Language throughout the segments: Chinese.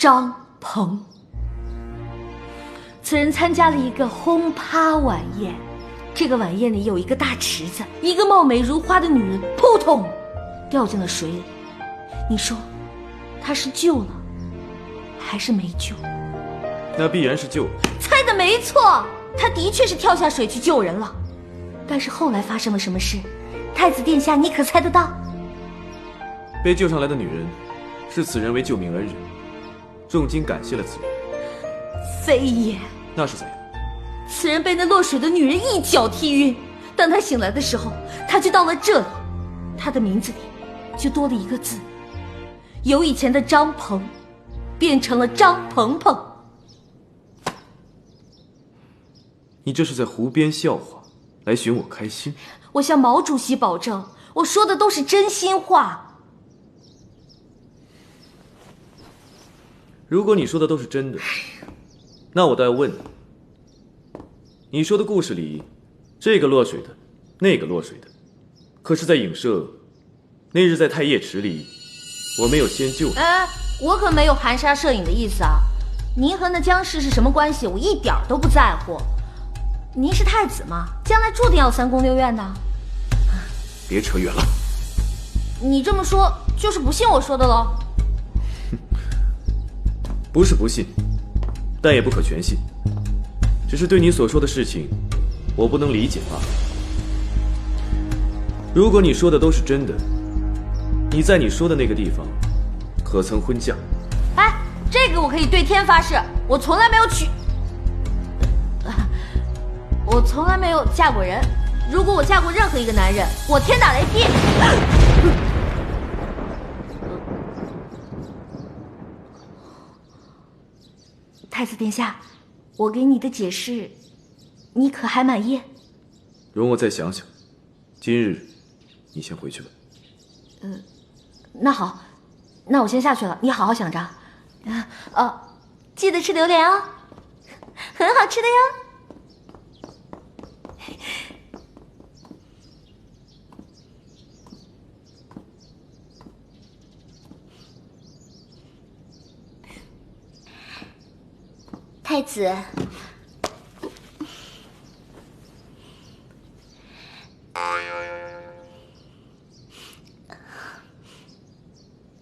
张鹏。此人参加了一个轰趴晚宴，这个晚宴里有一个大池子，一个貌美如花的女人扑通掉进了水里。你说他是救了还是没救？那必然是救了。猜得没错，他的确是跳下水去救人了。但是后来发生了什么事，太子殿下你可猜得到？被救上来的女人视此人为救命恩人，重金感谢了此人。非也。那是怎样？此人被那落水的女人一脚踢晕，当他醒来的时候，他就到了这里，他的名字里就多了一个字，由以前的张鹏变成了张鹏鹏。你这是在胡编笑话来寻我开心？我向毛主席保证，我说的都是真心话。如果你说的都是真的，那我倒要问你，你说的故事里，这个落水的，那个落水的，可是在影射那日在太液池里，我没有先救你。我可没有含沙射影的意思啊！您和那姜氏是什么关系，我一点都不在乎。您是太子嘛，将来注定要三宫六院的。别扯远了。你这么说，就是不信我说的喽？不是不信，但也不可全信，只是对你所说的事情，我不能理解罢了。如果你说的都是真的，你在你说的那个地方，可曾婚嫁？哎，这个我可以对天发誓，我从来没有我从来没有嫁过人。如果我嫁过任何一个男人，我天打雷劈！太子殿下，我给你的解释，你可还满意？容我再想想。今日，你先回去吧。那好，那我先下去了，你好好想着。记得吃榴莲哦，很好吃的哟。太子，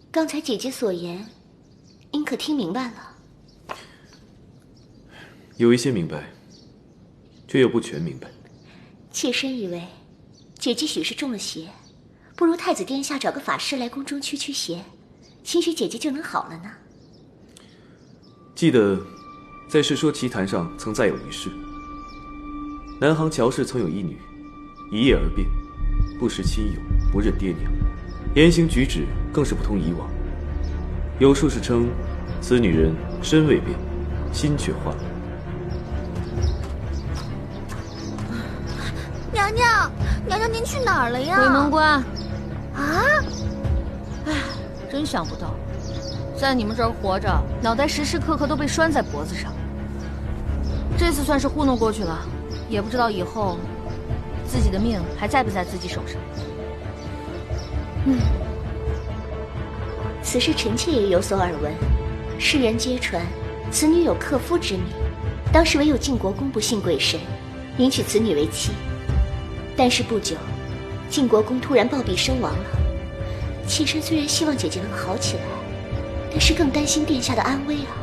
刚才姐姐所言，您可听明白了？有一些明白，却又不全明白。妾身以为，姐姐许是中了邪，不如太子殿下找个法师来宫中驱邪，兴许姐姐就能好了呢。记得在《世说奇谈》上曾载有一事：南杭乔氏曾有一女，一夜而变，不识亲友，不认爹娘，言行举止更是不同以往。有术士称，此女人身未变，心却换了。娘娘，娘娘您去哪儿了呀？鬼门关。啊！唉，真想不到，在你们这儿活着，脑袋时时刻刻都被拴在脖子上。这次算是糊弄过去了，也不知道以后自己的命还在不在自己手上。此事臣妾也有所耳闻，世人皆传此女有克夫之名，当时唯有晋国公不信鬼神，迎娶此女为妻。但是不久，晋国公突然暴毙身亡了。妾身虽然希望姐姐能好起来，但是更担心殿下的安危啊。